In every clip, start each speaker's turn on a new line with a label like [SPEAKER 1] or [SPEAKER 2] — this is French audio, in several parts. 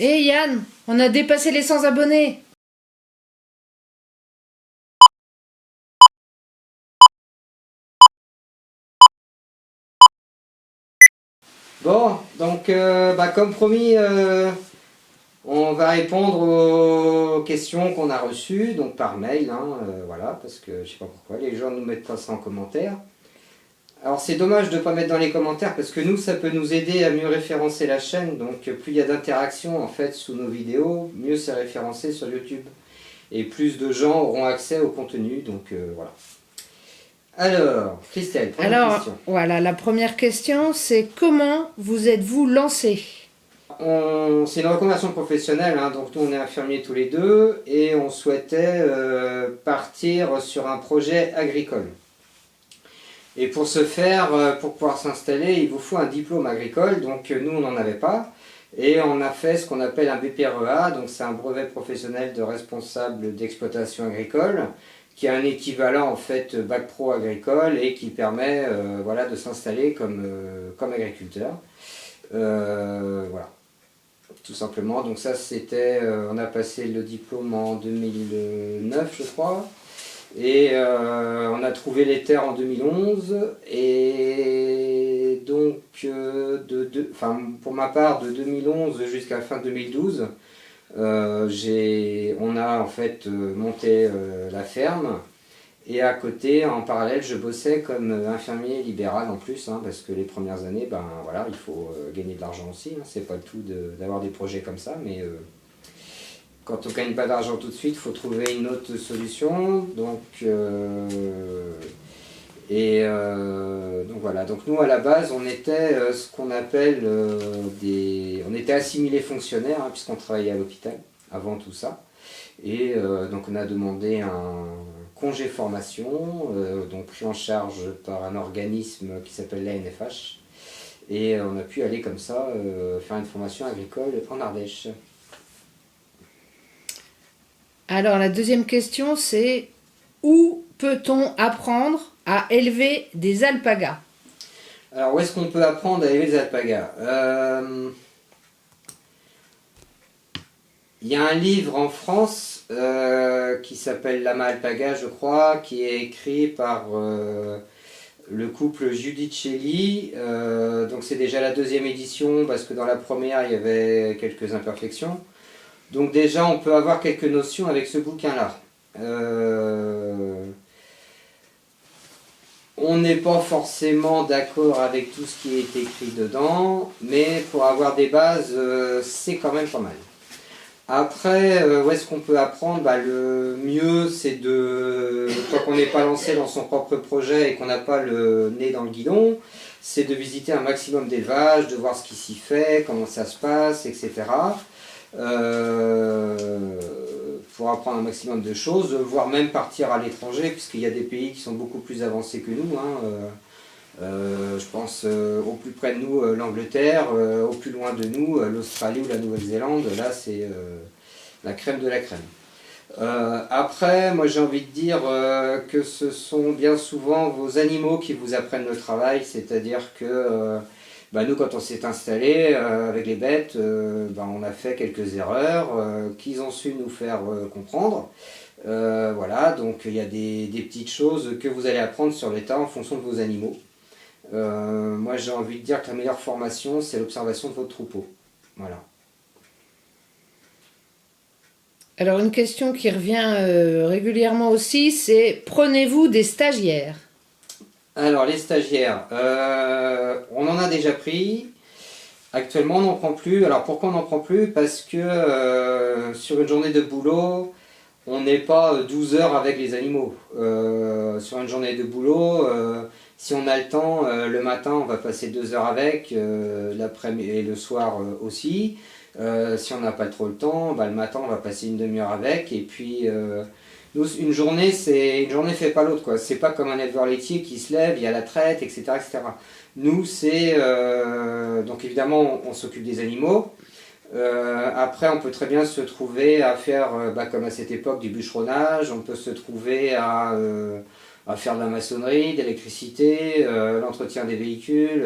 [SPEAKER 1] Hé Yann, on a dépassé les 100 abonnés.
[SPEAKER 2] Bon, donc comme promis, on va répondre aux questions qu'on a reçues, donc par mail, voilà, parce que je sais pas pourquoi, les gens ne nous mettent pas ça en commentaire. Alors c'est dommage de ne pas mettre dans les commentaires, parce que nous, ça peut nous aider à mieux référencer la chaîne, donc plus il y a d'interactions en fait sous nos vidéos, mieux c'est référencé sur YouTube. Et plus de gens auront accès au contenu, donc voilà. Alors, Christelle, première
[SPEAKER 1] Alors,
[SPEAKER 2] question.
[SPEAKER 1] voilà, la première question, c'est comment vous êtes-vous lancé?
[SPEAKER 2] C'est une reconversion professionnelle, donc nous on est infirmiers tous les deux et on souhaitait partir sur un projet agricole. Et pour ce faire, pour pouvoir s'installer, il vous faut un diplôme agricole, donc nous on n'en avait pas. Et on a fait ce qu'on appelle un BPREA, donc c'est un brevet professionnel de responsable d'exploitation agricole, qui a un équivalent en fait bac pro agricole et qui permet voilà, de s'installer comme agriculteur. Voilà. Tout simplement, donc ça c'était, on a passé le diplôme en 2009 je crois, et on a trouvé les terres en 2011, et donc pour ma part de 2011 jusqu'à fin 2012, on a en fait monté la ferme. Et à côté, en parallèle, je bossais comme infirmier libéral en plus, parce que les premières années, voilà, il faut gagner de l'argent aussi. C'est pas le tout d'avoir des projets comme ça, mais quand on gagne pas d'argent tout de suite, il faut trouver une autre solution. Donc voilà. Donc nous, à la base, on était ce qu'on appelle on était assimilés fonctionnaires, puisqu'on travaillait à l'hôpital avant tout ça. Et donc on a demandé un congé formation, donc pris en charge par un organisme qui s'appelle l'ANFH. Et on a pu aller comme ça faire une formation agricole en Ardèche.
[SPEAKER 1] Alors, la deuxième question, c'est où peut-on apprendre à élever des alpagas?
[SPEAKER 2] Alors où est-ce qu'on peut apprendre à élever des alpagas? Il y a un livre en France qui s'appelle Lama Alpaga, je crois, qui est écrit par le couple Giudicelli. Donc c'est déjà la deuxième édition, parce que dans la première il y avait quelques imperfections. Donc déjà on peut avoir quelques notions avec ce bouquin-là. On n'est pas forcément d'accord avec tout ce qui est écrit dedans, mais pour avoir des bases, c'est quand même pas mal. Après, où est-ce qu'on peut apprendre? Le mieux, c'est quand on n'est pas lancé dans son propre projet et qu'on n'a pas le nez dans le guidon, c'est de visiter un maximum d'élevages, de voir ce qui s'y fait, comment ça se passe, etc. Pour apprendre un maximum de choses, voire même partir à l'étranger, puisqu'il y a des pays qui sont beaucoup plus avancés que nous. Je pense au plus près de nous, l'Angleterre, au plus loin de nous, l'Australie ou la Nouvelle-Zélande. Là, c'est la crème de la crème. Après, moi j'ai envie de dire que ce sont bien souvent vos animaux qui vous apprennent le travail, c'est-à-dire que nous, quand on s'est installé avec les bêtes, on a fait quelques erreurs qu'ils ont su nous faire comprendre. Voilà, donc il y a des petites choses que vous allez apprendre sur l'état en fonction de vos animaux. Moi j'ai envie de dire que la meilleure formation, c'est l'observation de votre troupeau. Voilà.
[SPEAKER 1] Alors, une question qui revient régulièrement aussi, c'est prenez-vous des stagiaires?
[SPEAKER 2] Alors les stagiaires, on en a déjà pris. Actuellement on n'en prend plus. Alors pourquoi on n'en prend plus? Parce que sur une journée de boulot, on n'est pas 12 heures avec les animaux. Sur une journée de boulot, si on a le temps, le matin on va passer 2 heures avec, l'après-midi et le soir aussi. Si on n'a pas trop le temps, le matin on va passer une demi-heure avec, et puis nous, une journée fait pas l'autre, quoi. C'est pas comme un éleveur laitier qui se lève, il y a la traite, etc. etc. Nous, c'est donc évidemment on s'occupe des animaux. Après, on peut très bien se trouver à faire, comme à cette époque, du bûcheronnage. On peut se trouver à faire de la maçonnerie, de l'électricité, l'entretien des véhicules.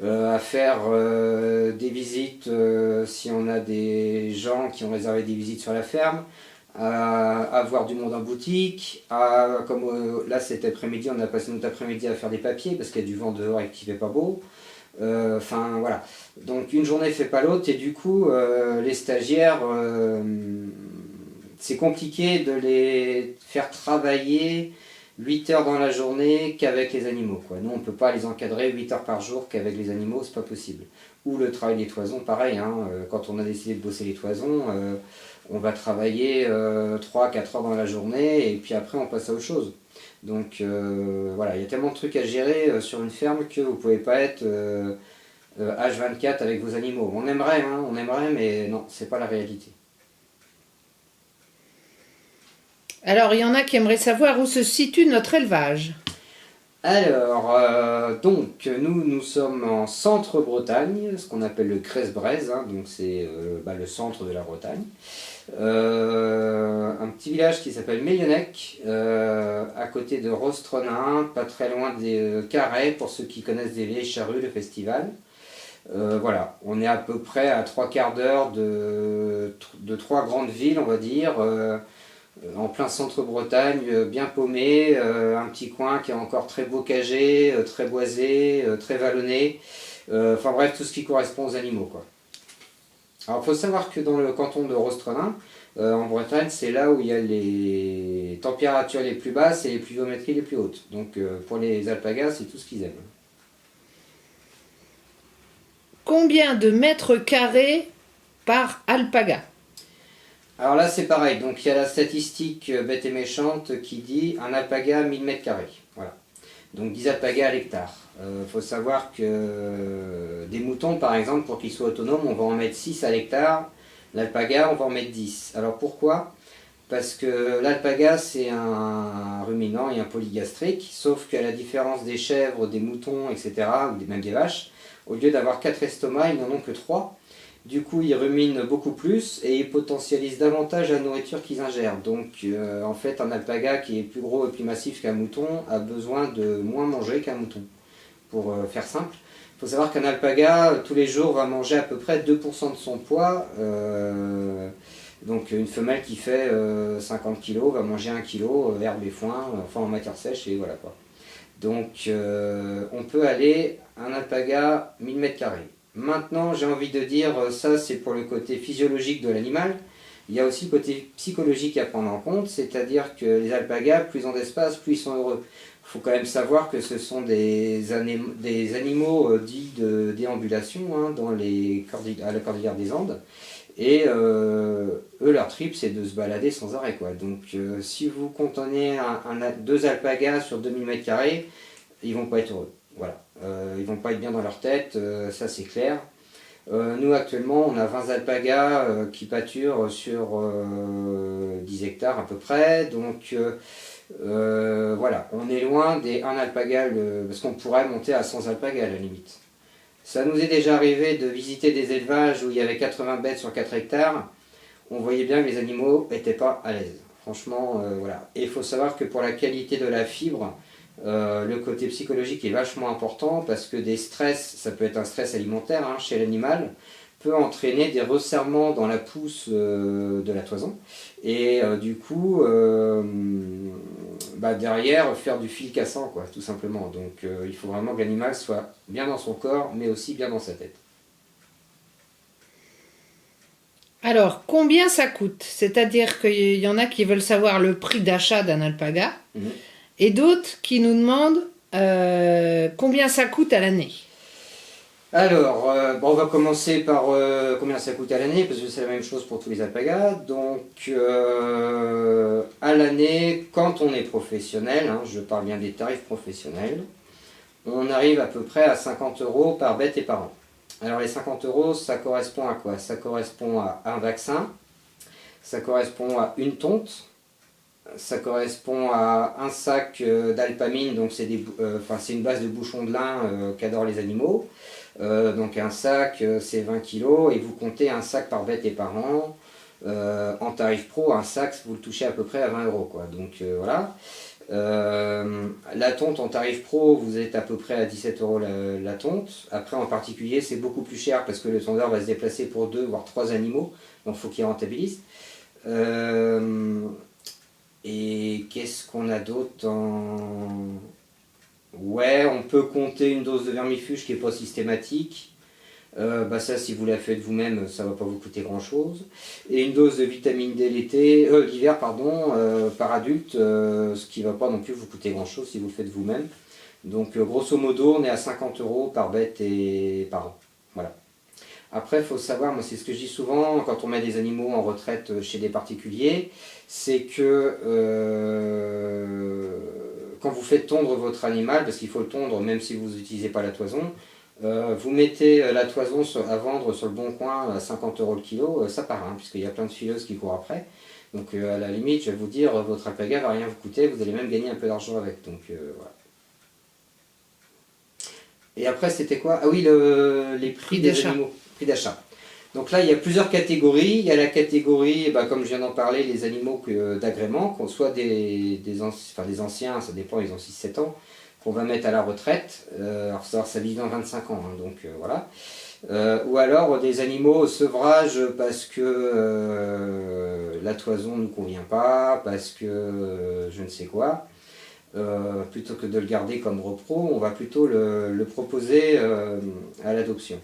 [SPEAKER 2] à faire des visites si on a des gens qui ont réservé des visites sur la ferme, à voir du monde en boutique, comme là cet après-midi, on a passé notre après-midi à faire des papiers parce qu'il y a du vent dehors et qu'il fait pas beau. Enfin voilà, donc une journée fait pas l'autre et du coup les stagiaires, c'est compliqué de les faire travailler 8 heures dans la journée qu'avec les animaux, quoi. Nous on peut pas les encadrer 8 heures par jour qu'avec les animaux, c'est pas possible. Ou le travail des toisons, pareil, hein, quand on a décidé de bosser les toisons, on va travailler 3-4 heures dans la journée et puis après on passe à autre chose. Donc voilà, il y a tellement de trucs à gérer sur une ferme que vous ne pouvez pas être H24 avec vos animaux. On aimerait, hein, on aimerait, mais non, c'est pas la réalité.
[SPEAKER 1] Alors, il y en a qui aimeraient savoir où se situe notre élevage.
[SPEAKER 2] Alors, donc, nous sommes en centre-Bretagne, ce qu'on appelle le Crest-Braise, hein, donc c'est le centre de la Bretagne. Un petit village qui s'appelle Mélionnec, à côté de Rostronin, pas très loin des Carrés, pour ceux qui connaissent des vieilles charrues, le festival. Voilà, on est à peu près à 3/4 d'heure de trois grandes villes, on va dire, en plein centre-Bretagne, bien paumé, un petit coin qui est encore très bocagé, très boisé, très vallonné, enfin bref, tout ce qui correspond aux animaux, quoi. Alors il faut savoir que dans le canton de Rostronin, en Bretagne, c'est là où il y a les températures les plus basses et les pluviométries les plus hautes. Donc pour les alpagas, c'est tout ce qu'ils aiment.
[SPEAKER 1] Combien de mètres carrés par alpaga?
[SPEAKER 2] Alors là c'est pareil, donc il y a la statistique bête et méchante qui dit un alpaga 1000 m². Voilà. Donc 10 alpagas à l'hectare. Faut savoir que des moutons par exemple, pour qu'ils soient autonomes, on va en mettre 6 à l'hectare. L'alpaga, on va en mettre 10. Alors pourquoi? Parce que l'alpaga c'est un ruminant et un polygastrique, sauf qu'à la différence des chèvres, des moutons, etc., ou même des vaches, au lieu d'avoir 4 estomacs, ils n'en ont que 3. Du coup, ils ruminent beaucoup plus et ils potentialisent davantage la nourriture qu'ils ingèrent. Donc, en fait, un alpaga qui est plus gros et plus massif qu'un mouton a besoin de moins manger qu'un mouton. Pour faire simple, il faut savoir qu'un alpaga, tous les jours, va manger à peu près 2% de son poids. Donc, une femelle qui fait 50 kg va manger 1 kg, herbe et foin, enfin en matière sèche, et voilà quoi. Donc, on peut aller à un alpaga 1000 m². Maintenant, j'ai envie de dire, ça c'est pour le côté physiologique de l'animal. Il y a aussi le côté psychologique à prendre en compte, c'est-à-dire que les alpagas, plus ils ont d'espace, plus ils sont heureux. Il faut quand même savoir que ce sont des animaux dits de déambulation, hein, à la cordillère des Andes. Et eux, leur trip, c'est de se balader sans arrêt, quoi. Donc, si vous contenez deux alpagas sur 2000 m², ils vont pas être heureux. Voilà. Ils vont pas être bien dans leur tête, ça c'est clair. Nous actuellement on a 20 alpagas qui pâturent sur 10 hectares à peu près, donc voilà, on est loin des 1 alpaga, parce qu'on pourrait monter à 100 alpagas à la limite. Ça nous est déjà arrivé de visiter des élevages où il y avait 80 bêtes sur 4 hectares, on voyait bien que les animaux n'étaient pas à l'aise. Franchement, voilà. Et il faut savoir que pour la qualité de la fibre, le côté psychologique est vachement important parce que des stress, ça peut être un stress alimentaire hein, chez l'animal, peut entraîner des resserrements dans la pousse de la toison et du coup derrière faire du fil cassant quoi, tout simplement. Donc il faut vraiment que l'animal soit bien dans son corps mais aussi bien dans sa tête.
[SPEAKER 1] Alors, combien ça coûte? C'est-à-dire qu'il y en a qui veulent savoir le prix d'achat d'un alpaga. Et d'autres qui nous demandent combien ça coûte à l'année.
[SPEAKER 2] Alors, on va commencer par combien ça coûte à l'année, parce que c'est la même chose pour tous les alpagas. Donc, à l'année, quand on est professionnel, hein, je parle bien des tarifs professionnels, on arrive à peu près à 50 € par bête et par an. Alors, les 50 €, ça correspond à quoi? Ça correspond à un vaccin, ça correspond à une tonte, ça correspond à un sac d'alpamine, donc c'est une base de bouchons de lin qu'adorent les animaux. Donc un sac c'est 20 kg et vous comptez un sac par bête et par an. En tarif pro, un sac vous le touchez à peu près à 20 €, quoi. Donc voilà. La tonte en tarif pro, vous êtes à peu près à 17 € la tonte. Après en particulier c'est beaucoup plus cher parce que le tondeur va se déplacer pour 2 voire 3 animaux, donc il faut qu'il rentabilise. Et qu'est-ce qu'on a d'autre en... Ouais, on peut compter une dose de vermifuge qui n'est pas systématique. Ça, si vous la faites vous-même, ça ne va pas vous coûter grand-chose. Et une dose de vitamine D l'hiver, pardon, par adulte, ce qui ne va pas non plus vous coûter grand-chose si vous le faites vous-même. Donc, grosso modo, on est à 50 € par bête et par an. Voilà. Après, il faut savoir, moi c'est ce que je dis souvent quand on met des animaux en retraite chez des particuliers, c'est que quand vous faites tondre votre animal, parce qu'il faut le tondre même si vous n'utilisez pas la toison, vous mettez la toison à vendre sur le bon coin à 50 € le kilo, ça part, hein, puisqu'il y a plein de fileuses qui courent après. Donc à la limite, je vais vous dire, votre alpaga va rien vous coûter, vous allez même gagner un peu d'argent avec. Donc voilà. Et après, c'était quoi? Ah oui, les prix des animaux, prix d'achat. Donc là, il y a plusieurs catégories. Il y a la catégorie, comme je viens d'en parler, les animaux d'agrément, qu'on soit des anciens, ça dépend, ils ont 6-7 ans, qu'on va mettre à la retraite. Alors, faut savoir, ça vit dans 25 ans, hein, donc voilà. Ou alors des animaux au sevrage parce que la toison ne nous convient pas, parce que je ne sais quoi. Plutôt que de le garder comme repro, on va plutôt le proposer à l'adoption.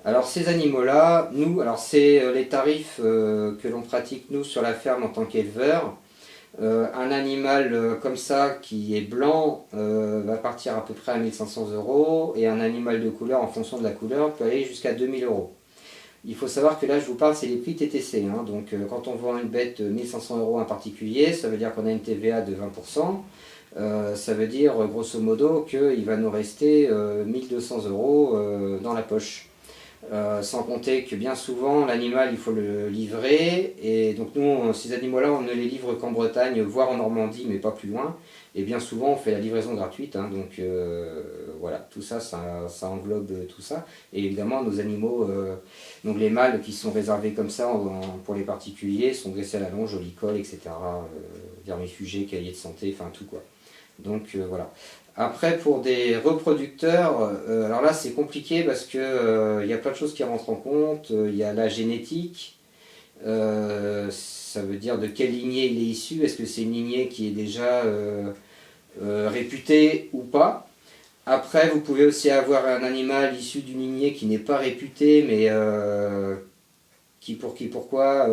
[SPEAKER 2] Alors ces animaux-là, nous, alors c'est les tarifs que l'on pratique nous sur la ferme en tant qu'éleveur. Un animal comme ça qui est blanc va partir à peu près à 1500 € et un animal de couleur en fonction de la couleur peut aller jusqu'à 2000 €. Il faut savoir que là je vous parle c'est les prix TTC, hein, donc quand on vend une bête 1500 € en particulier, ça veut dire qu'on a une TVA de 20%. Ça veut dire grosso modo qu'il va nous rester 1200 € dans la poche. Sans compter que bien souvent l'animal il faut le livrer et donc nous ces animaux là on ne les livre qu'en Bretagne voire en Normandie mais pas plus loin et bien souvent on fait la livraison gratuite, hein, donc voilà, tout ça, ça englobe tout ça et évidemment nos animaux, donc les mâles qui sont réservés comme ça pour les particuliers sont dressés à la longe, au licol, etc., vermifugés, cahiers de santé, enfin tout quoi. Donc voilà. Après pour des reproducteurs, alors là c'est compliqué parce que y a plein de choses qui rentrent en compte. Il y a la génétique, ça veut dire de quelle lignée il est issu, est-ce que c'est une lignée qui est déjà réputée ou pas. Après vous pouvez aussi avoir un animal issu d'une lignée qui n'est pas réputée mais pourquoi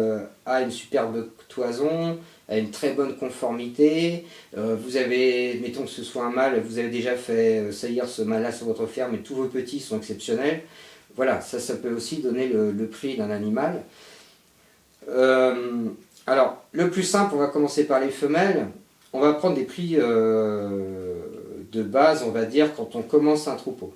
[SPEAKER 2] a une superbe toison, a une très bonne conformité. Vous avez, mettons que ce soit un mâle, vous avez déjà fait saillir ce mâle-là sur votre ferme et tous vos petits sont exceptionnels. Voilà, ça peut aussi donner le prix d'un animal. Alors, le plus simple, on va commencer par les femelles. On va prendre des prix de base, on va dire, quand on commence un troupeau.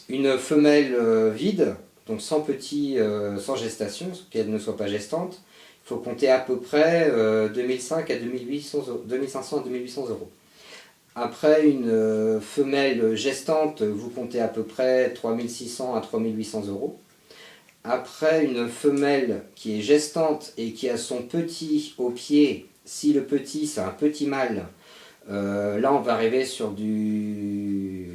[SPEAKER 2] Une femelle vide, donc sans petits, sans gestation, qu'elle ne soit pas gestante, il faut compter à peu près 2500 à 2800 €. Après une femelle gestante, vous comptez à peu près 3600 à 3800 €. Après une femelle qui est gestante et qui a son petit au pied, si le petit c'est un petit mâle, là on va arriver sur du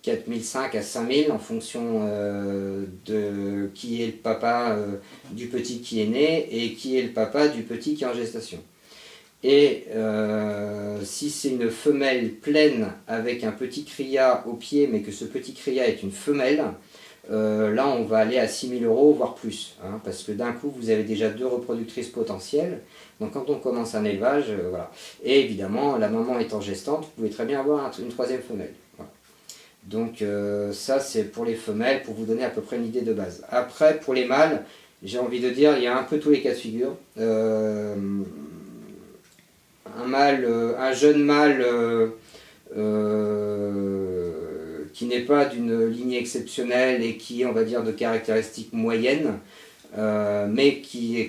[SPEAKER 2] 4500 à 5000 en fonction de qui est le papa du petit qui est né et qui est le papa du petit qui est en gestation. Et si c'est une femelle pleine avec un petit cria au pied mais que ce petit cria est une femelle, là on va aller à 6000 € voire plus, hein, parce que d'un coup vous avez déjà 2 reproductrices potentielles. Donc quand on commence un élevage, voilà. Et évidemment la maman étant gestante, vous pouvez très bien avoir une troisième femelle. Voilà. Donc ça c'est pour les femelles, pour vous donner à peu près une idée de base. Après pour les mâles, j'ai envie de dire, il y a un peu tous les cas de figure. Un jeune mâle qui n'est pas d'une lignée exceptionnelle et qui est, on va dire, de caractéristiques moyennes, mais qui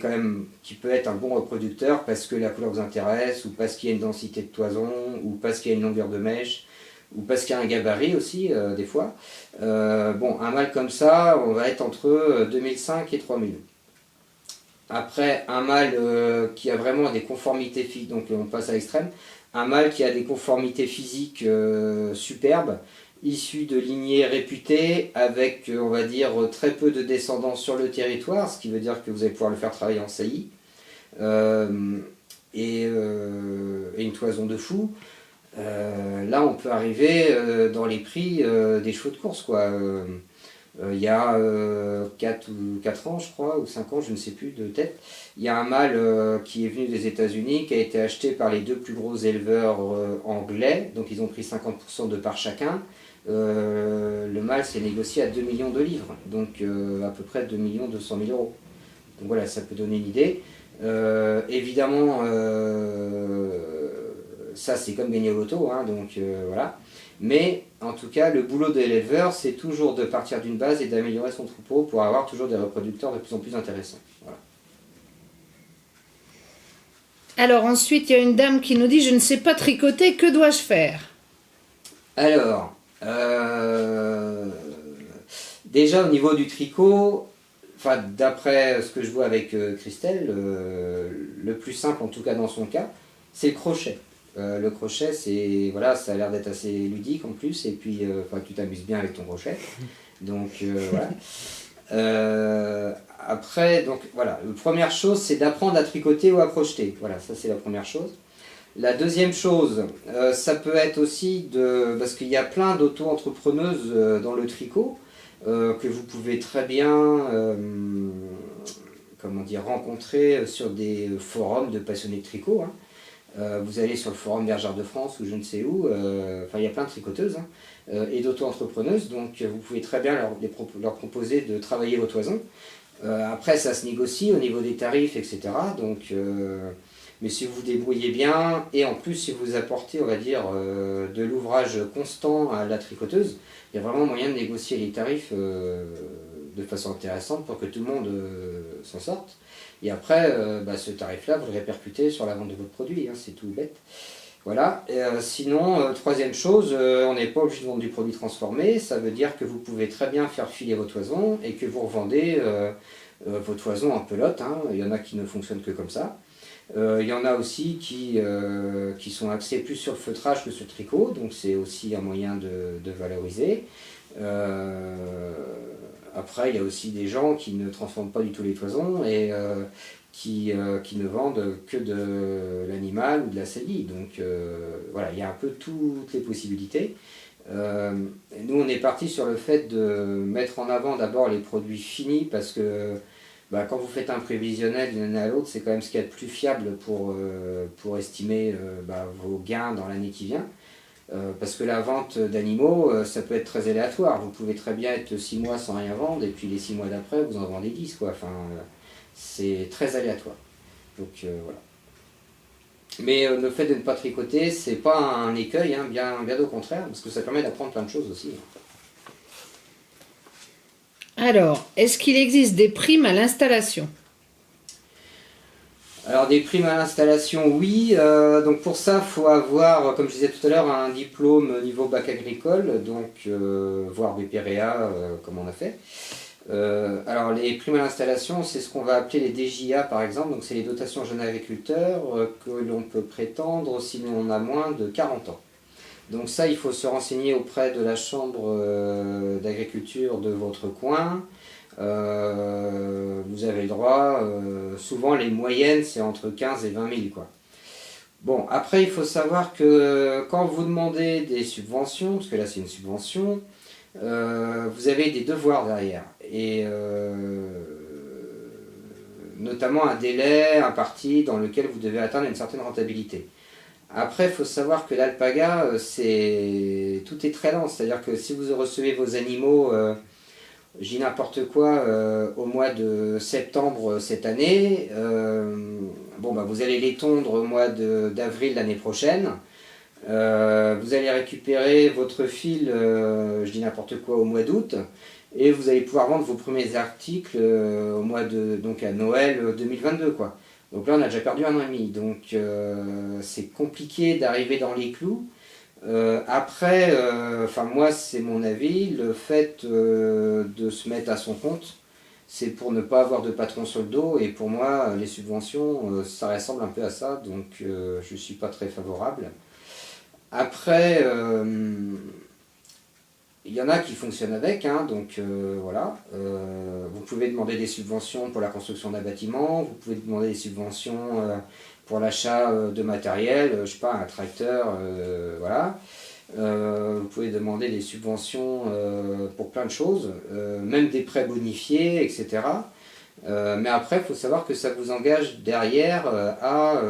[SPEAKER 2] peut être un bon reproducteur parce que la couleur vous intéresse, ou parce qu'il y a une densité de toison, ou parce qu'il y a une longueur de mèche, ou parce qu'il y a un gabarit aussi, des fois. Bon, un mâle comme ça, on va être entre 2005 et 3000. Après, un mâle qui a vraiment des conformités physiques, donc on passe à l'extrême, un mâle qui a des conformités physiques superbes, issu de lignées réputées, avec, on va dire, très peu de descendants sur le territoire, ce qui veut dire que vous allez pouvoir le faire travailler en saillie, et une toison de fou. Là, on peut arriver dans les prix des chevaux de course, quoi. Il y a 4 ans, je crois, ou 5 ans, je ne sais plus de tête, il y a un mâle qui est venu des États-Unis, qui a été acheté par les 2 plus gros éleveurs anglais, donc ils ont pris 50% de part chacun. Le mâle s'est négocié à 2 millions de livres, donc à peu près 2 200 000 euros. Donc voilà, ça peut donner une idée. Évidemment, ça c'est comme gagner au loto, hein, donc voilà. Mais en tout cas, le boulot de l'éleveur, c'est toujours de partir d'une base et d'améliorer son troupeau pour avoir toujours des reproducteurs de plus en plus intéressants. Voilà.
[SPEAKER 1] Alors ensuite, il y a une dame qui nous dit « Je ne sais pas tricoter, que dois-je faire ?»
[SPEAKER 2] Alors, déjà au niveau du tricot, enfin, d'après ce que je vois avec Christelle, le plus simple, en tout cas dans son cas, c'est le crochet. Le crochet, c'est, voilà, ça a l'air d'être assez ludique en plus, et puis tu t'amuses bien avec ton crochet. Donc voilà. Après, donc voilà, la première chose, c'est d'apprendre à tricoter ou à crocheter. Voilà, ça c'est la première chose. La deuxième chose, ça peut être aussi parce qu'il y a plein d'auto-entrepreneuses dans le tricot que vous pouvez très bien comment dire, rencontrer sur des forums de passionnés de tricot. Hein. Vous allez sur le forum Bergère de France ou je ne sais où, il y a plein de tricoteuses et d'auto-entrepreneuses, donc vous pouvez très bien leur proposer de travailler vos toisons. Après, ça se négocie au niveau des tarifs, etc. Donc, mais si vous vous débrouillez bien, et en plus si vous apportez, on va dire, de l'ouvrage constant à la tricoteuse, il y a vraiment moyen de négocier les tarifs de façon intéressante pour que tout le monde s'en sorte. Et après, ce tarif-là, vous le répercutez sur la vente de votre produit, hein, c'est tout bête. Voilà. Sinon, troisième chose, on n'est pas obligé de vendre du produit transformé, ça veut dire que vous pouvez très bien faire filer vos toisons et que vous revendez vos toisons en pelote, hein. Il y en a qui ne fonctionnent que comme ça. Il y en a aussi qui sont axés plus sur le feutrage que sur le tricot, donc c'est aussi un moyen de valoriser. Après, il y a aussi des gens qui ne transforment pas du tout les toisons et qui ne vendent que de l'animal ou de la saillie. Donc voilà, il y a un peu toutes les possibilités. Nous, on est parti sur le fait de mettre en avant d'abord les produits finis parce que quand vous faites un prévisionnel d'une année à l'autre, c'est quand même ce qu'il y a de plus fiable pour estimer vos gains dans l'année qui vient. Parce que la vente d'animaux, ça peut être très aléatoire. Vous pouvez très bien être 6 mois sans rien vendre, et puis les 6 mois d'après, vous en vendez 10, quoi. Enfin, c'est très aléatoire. Donc voilà. Mais le fait de ne pas tricoter, c'est pas un écueil, hein, bien au contraire, parce que ça permet d'apprendre plein de choses aussi.
[SPEAKER 1] Alors, est-ce qu'il existe des primes à l'installation ?
[SPEAKER 2] Alors des primes à l'installation, oui. Donc pour ça, il faut avoir, comme je disais tout à l'heure, un diplôme niveau bac agricole, donc voire BPREA, comme on a fait. Alors les primes à l'installation, c'est ce qu'on va appeler les DJA par exemple, donc c'est les dotations jeunes agriculteurs que l'on peut prétendre si l'on a moins de 40 ans. Donc ça, il faut se renseigner auprès de la chambre d'agriculture de votre coin. Vous avez le droit, souvent les moyennes c'est entre 15 et 20 000 quoi. Bon, après il faut savoir que quand vous demandez des subventions, parce que là c'est une subvention, vous avez des devoirs derrière, et notamment un délai imparti dans lequel vous devez atteindre une certaine rentabilité. Après, il faut savoir que l'alpaga, tout est très lent, c'est-à-dire que si vous recevez vos animaux, je dis n'importe quoi, au mois de septembre cette année, vous allez les tondre au mois d'avril l'année prochaine, vous allez récupérer votre fil, je dis n'importe quoi, au mois d'août, et vous allez pouvoir vendre vos premiers articles donc à Noël 2022, quoi. Donc là, on a déjà perdu 1 an et demi, donc c'est compliqué d'arriver dans les clous. Après, moi c'est mon avis, le fait de se mettre à son compte, c'est pour ne pas avoir de patron sur le dos, et pour moi, les subventions, ça ressemble un peu à ça, donc je ne suis pas très favorable. Après, il y en a qui fonctionnent avec, hein, donc voilà. Vous pouvez demander des subventions pour la construction d'un bâtiment, vous pouvez demander des subventions pour l'achat de matériel, je sais pas, un tracteur, voilà. Vous pouvez demander des subventions pour plein de choses, même des prêts bonifiés, etc. Mais après, il faut savoir que ça vous engage derrière à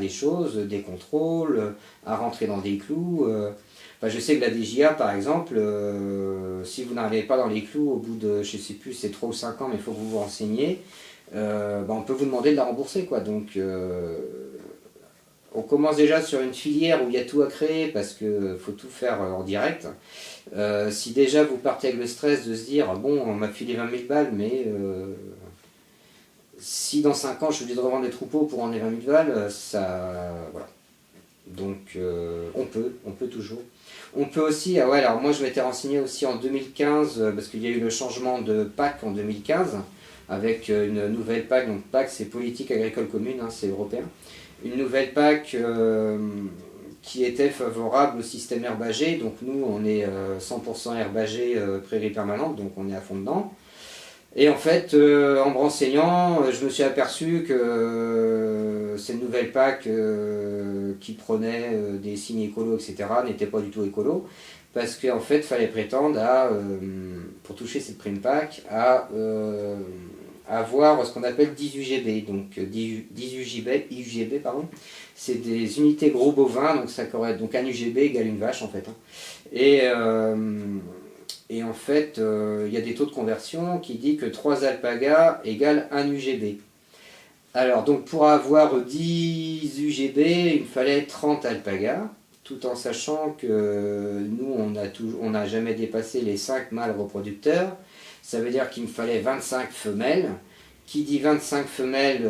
[SPEAKER 2] des choses, des contrôles, à rentrer dans des clous. Enfin, je sais que la DGA, par exemple, si vous n'arrivez pas dans les clous au bout de, je sais plus, c'est 3 ou 5 ans, mais il faut que vous vous renseigniez, on peut vous demander de la rembourser, quoi. Donc, on commence déjà sur une filière où il y a tout à créer parce qu'il faut tout faire en direct. Si déjà vous partez avec le stress de se dire bon, on m'a filé 20 000 balles, mais si dans 5 ans je suis obligé de revendre des troupeaux pour en avoir 20 000 balles, ça. Voilà. Donc on peut toujours. On peut aussi, ah ouais, alors moi je m'étais renseigné aussi en 2015, parce qu'il y a eu le changement de PAC en 2015, avec une nouvelle PAC, donc PAC c'est politique agricole commune, hein, c'est européen. Une nouvelle PAC qui était favorable au système herbagé, donc nous on est 100% herbagé prairie permanente, donc on est à fond dedans. Et en fait, en me renseignant, je me suis aperçu que cette nouvelle PAC qui prenait des signes écolos, etc., n'était pas du tout écolo, parce qu'en fait, il fallait prétendre à, pour toucher cette prime PAC, à avoir ce qu'on appelle 10 UGB, donc 10 UGB, pardon, c'est des unités gros bovins, donc ça correspond, donc un UGB égale une vache en fait. Hein. Et en fait, il y a des taux de conversion qui disent que 3 alpagas égale 1 UGB. Alors, donc pour avoir 10 UGB, il me fallait 30 alpagas, tout en sachant que nous, on n'a jamais dépassé les 5 mâles reproducteurs. Ça veut dire qu'il me fallait 25 femelles. Qui dit 25 femelles,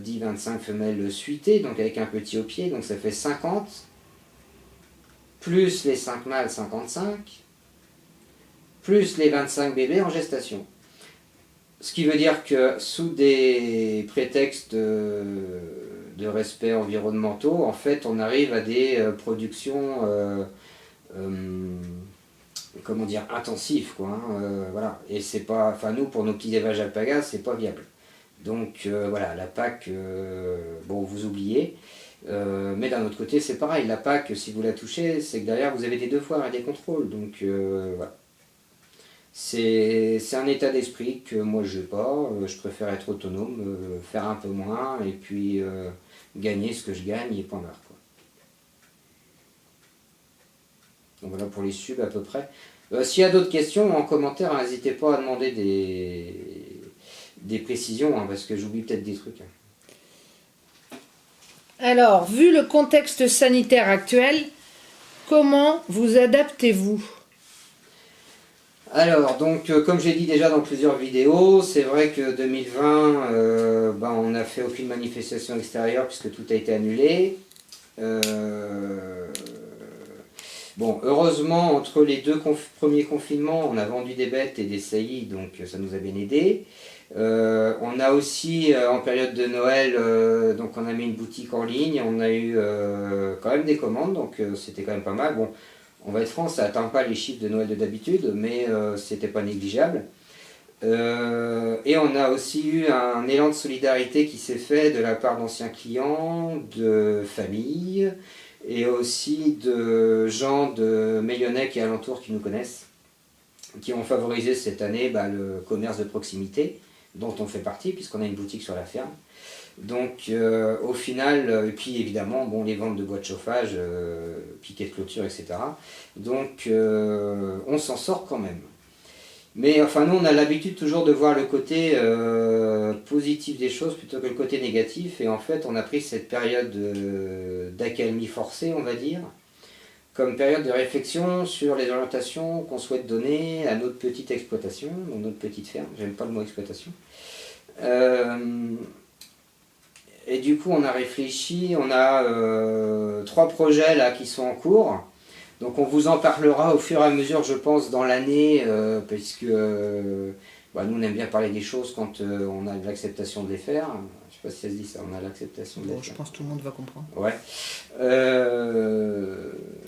[SPEAKER 2] dit 25 femelles suitées, donc avec un petit au pied, donc ça fait 50. Plus les 5 mâles, 55. Plus les 25 bébés en gestation. Ce qui veut dire que sous des prétextes de respect environnementaux, en fait, on arrive à des productions comment dire, intensif, quoi, hein, voilà. Et c'est pas, enfin nous, pour nos petits élevages alpagas, c'est pas viable. Donc voilà, la PAC, bon, vous oubliez. Mais d'un autre côté, c'est pareil, la PAC, si vous la touchez, c'est que derrière, vous avez des devoirs et des contrôles. Donc voilà. C'est un état d'esprit que moi je n'ai pas. Je préfère être autonome, faire un peu moins, et puis gagner ce que je gagne, et point barre. Donc voilà pour les subs à peu près. S'il y a d'autres questions en commentaire, n'hésitez pas à demander des précisions, hein, parce que j'oublie peut-être des trucs.
[SPEAKER 1] Alors, vu le contexte sanitaire actuel, comment vous adaptez-vous ?
[SPEAKER 2] Alors, donc, comme j'ai dit déjà dans plusieurs vidéos, c'est vrai que 2020, on n'a fait aucune manifestation extérieure puisque tout a été annulé. Bon, heureusement, entre les deux premiers confinements, on a vendu des bêtes et des saillies, donc ça nous a bien aidé. On a aussi, en période de Noël, donc on a mis une boutique en ligne, on a eu quand même des commandes, donc c'était quand même pas mal. Bon, on va être franc, ça n'atteint pas les chiffres de Noël de d'habitude, mais c'était pas négligeable. Et on a aussi eu un élan de solidarité qui s'est fait de la part d'anciens clients, de familles, et aussi de gens de Mayonnais et alentours qui nous connaissent, qui ont favorisé cette année le commerce de proximité, dont on fait partie, puisqu'on a une boutique sur la ferme. Donc au final, et puis évidemment, bon, les ventes de bois de chauffage, piquets de clôture, etc. Donc on s'en sort quand même. Mais enfin, nous, on a l'habitude toujours de voir le côté positif des choses plutôt que le côté négatif. Et en fait, on a pris cette période d'accalmie forcée, on va dire, comme période de réflexion sur les orientations qu'on souhaite donner à notre petite exploitation, donc notre petite ferme. J'aime pas le mot exploitation. Et du coup, on a réfléchi, on a 3 projets là qui sont en cours. Donc on vous en parlera au fur et à mesure, je pense, dans l'année, puisque Bah, nous, on aime bien parler des choses quand on a l'acceptation de les faire. Je sais pas si ça se dit ça, on a l'acceptation de les
[SPEAKER 1] Bon, je
[SPEAKER 2] faire.
[SPEAKER 1] pense que tout le monde va comprendre.
[SPEAKER 2] Ouais.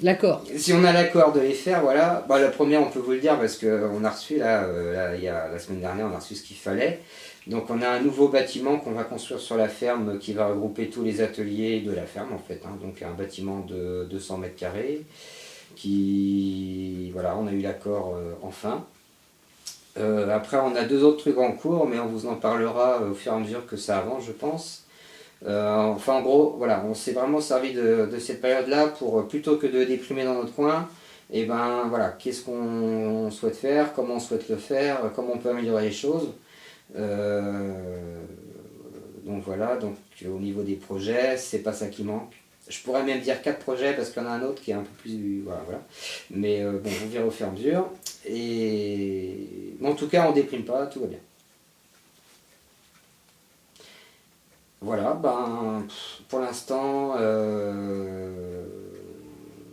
[SPEAKER 1] L'accord.
[SPEAKER 2] Si on a l'accord de les faire, voilà. Bah, la première, on peut vous le dire parce qu'on a reçu, il y a, la semaine dernière, on a reçu ce qu'il fallait. Donc on a un nouveau bâtiment qu'on va construire sur la ferme qui va regrouper tous les ateliers de la ferme en fait. Hein. Donc un bâtiment de 200 mètres carrés qui... Voilà, on a eu l'accord enfin. Après on a 2 autres trucs en cours mais on vous en parlera au fur et à mesure que ça avance je pense. Enfin en gros, voilà, on s'est vraiment servi de cette période-là pour, plutôt que de déprimer dans notre coin, et ben voilà, qu'est-ce qu'on souhaite faire, comment on souhaite le faire, comment on peut améliorer les choses. Donc voilà, donc au niveau des projets, c'est pas ça qui manque. Je pourrais même dire 4 projets parce qu'il y en a un autre qui est un peu plus... Voilà, voilà. Mais bon, vous verrez au fur et à mesure. Mais en tout cas, on déprime pas, tout va bien. Voilà, ben, pour l'instant,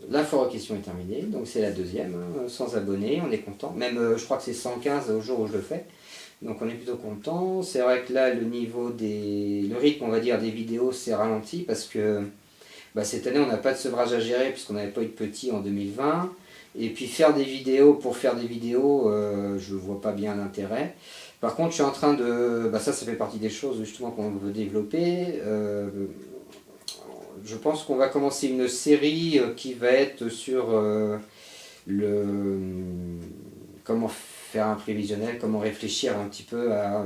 [SPEAKER 2] la foire aux questions est terminée, donc c'est la deuxième, hein, 100 abonnés, on est content. Même, je crois que c'est 115 au jour où je le fais, donc on est plutôt content. C'est vrai que là, le rythme, on va dire, des vidéos s'est ralenti parce que bah, cette année, on n'a pas de sevrage à gérer puisqu'on n'avait pas eu de petits en 2020. Et puis faire des vidéos pour faire des vidéos, je ne vois pas bien l'intérêt. Par contre, je suis en train de... Bah ça fait partie des choses justement qu'on veut développer. Je pense qu'on va commencer une série qui va être sur comment faire un prévisionnel, comment réfléchir un petit peu à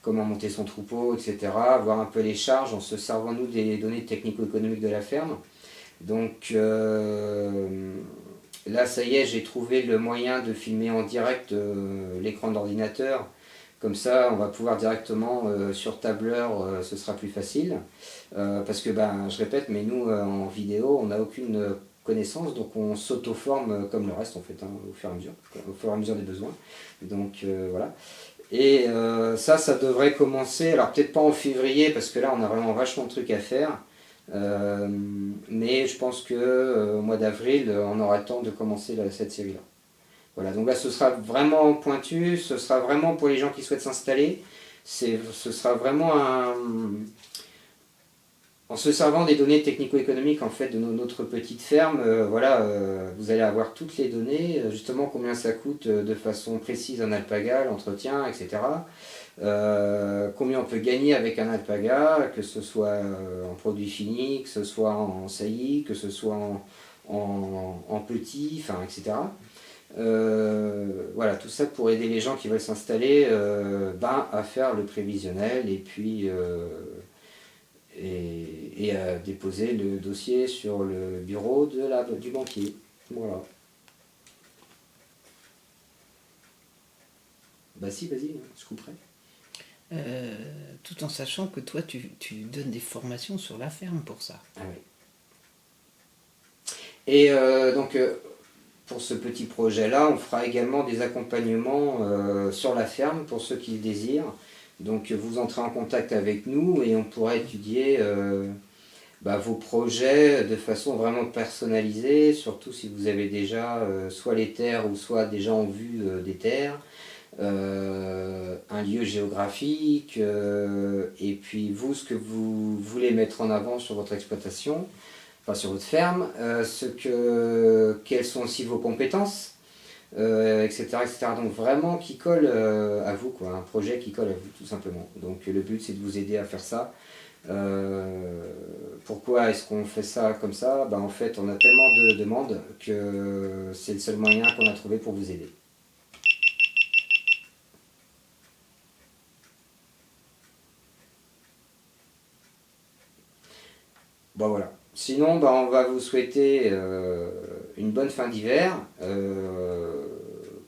[SPEAKER 2] comment monter son troupeau, etc. Voir un peu les charges en se servant nous des données technico-économiques de la ferme. Donc là, ça y est, j'ai trouvé le moyen de filmer en direct l'écran d'ordinateur. Comme ça, on va pouvoir directement sur tableur, ce sera plus facile. Parce que, ben, je répète, mais nous, en vidéo, on n'a aucune connaissance, donc on s'auto-forme comme le reste, en fait, hein, au fur et à mesure des besoins. Donc, voilà. Et ça devrait commencer, alors peut-être pas en février, parce que là, on a vraiment vachement de trucs à faire. Mais je pense qu'au mois d'avril, on aura le temps de commencer cette série-là. Voilà, donc là ce sera vraiment pointu, ce sera vraiment pour les gens qui souhaitent s'installer. Ce sera vraiment en se servant des données technico-économiques en fait de notre petite ferme, voilà, vous allez avoir toutes les données, justement combien ça coûte de façon précise un alpaga, l'entretien, etc. Combien on peut gagner avec un alpaga, que ce soit en produit fini, que ce soit en saillie, que ce soit en petit, enfin, etc. Voilà, tout ça pour aider les gens qui veulent s'installer à faire le prévisionnel et puis et à déposer le dossier sur le bureau du banquier. Voilà. Bah si, vas-y, je couperai.
[SPEAKER 1] Tout en sachant que toi, tu donnes des formations sur la ferme pour ça.
[SPEAKER 2] Ah oui. Et donc, pour ce petit projet-là, on fera également des accompagnements sur la ferme pour ceux qui le désirent. Donc, vous entrez en contact avec nous et on pourra étudier vos projets de façon vraiment personnalisée, surtout si vous avez déjà soit les terres ou soit déjà en vue des terres. Un lieu géographique, et puis vous, ce que vous voulez mettre en avant sur votre exploitation, enfin sur votre ferme, quelles sont aussi vos compétences, etc., etc. Donc vraiment qui colle à vous, quoi, un projet qui colle à vous tout simplement. Donc le but c'est de vous aider à faire ça. Pourquoi est-ce qu'on fait ça comme ça? En fait on a tellement de demandes que c'est le seul moyen qu'on a trouvé pour vous aider. Bon voilà. Sinon, on va vous souhaiter une bonne fin d'hiver.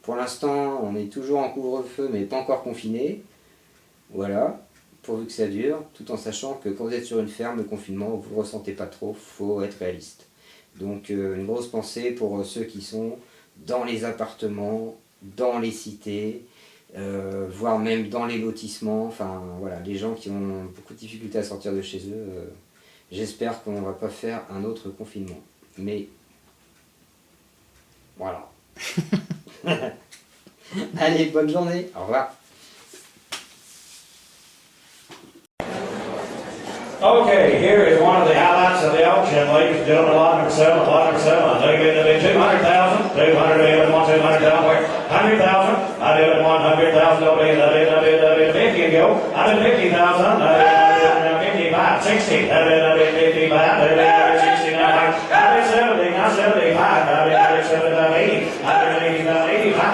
[SPEAKER 2] Pour l'instant, on est toujours en couvre-feu, mais pas encore confiné. Voilà, pourvu que ça dure, tout en sachant que quand vous êtes sur une ferme, le confinement, vous ne le ressentez pas trop, faut être réaliste. Donc une grosse pensée pour ceux qui sont dans les appartements, dans les cités, voire même dans les lotissements, enfin voilà, les gens qui ont beaucoup de difficultés à sortir de chez eux. J'espère qu'on ne va pas faire un autre confinement. Mais voilà. Allez, bonne journée. Au revoir.
[SPEAKER 3] Okay, here is one of the highlights of the auction, ladies and gentlemen. Lot number 7, lot number 7. They get to be 200,000, 200, 200,000, 100,000. I do it 100,000, I did 50 and go. I did 50,000, I did 55, 60, I did 55, I did 69, I did 70, not 75, I did 75, 80, I did 85, 85,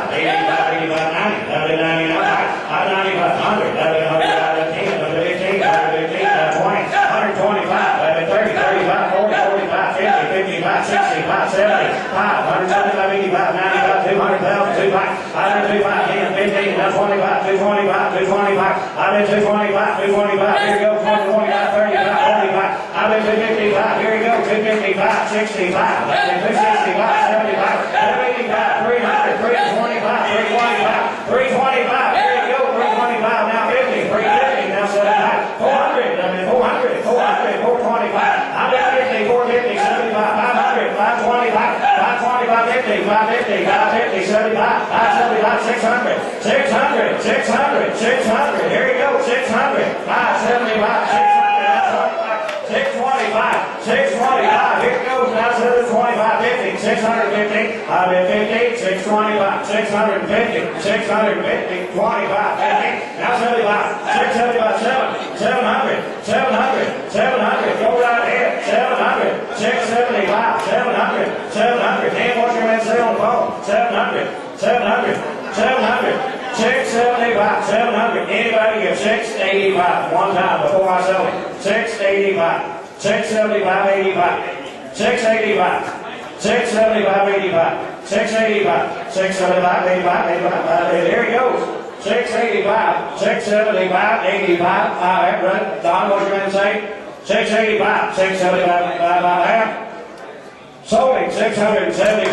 [SPEAKER 3] 85, 90, I did 99, I did 95, 100, I did 100, I did 10, I did 15, I did 15, 20, 125, I did 30, 35, 40, 45, 50, 55, 65, 75, 175, 85, 95, 200,000, 200, I did 25, 10, 15, that's 25, 225, 225, I did 225, 225, here you go, 225, 35, 45, I did 255, here you go, 255, 65, I did 265, 75, 285, 300, 325, 325, 325, here you go, 325, now 50, 350, now 75, 400, I did 400, 400, 425, I did 50, 450, 75, 500, 525, 525, 50, 550, 550, 75, 575, 600, 600, 600, 600, here you go, 600, 575, 600, 625, 625, here it goes, now 725, 50, 650, I did 50, 625, 650, 650, 25, 50, now 75, 675, 700, 700, 700, go right ahead, 700, 675, 700, 700, Dan, what's your man say on the phone? 700, 700, 700, 675, 700, anybody give 685, one time before I sell it, 685, 675, 85, 685, 675, 85, 685, 675, 85, 85, there he goes. 685, 675, 85, I have read, Don, what's your man say? 685, 675, 85, I have. Sold him 675,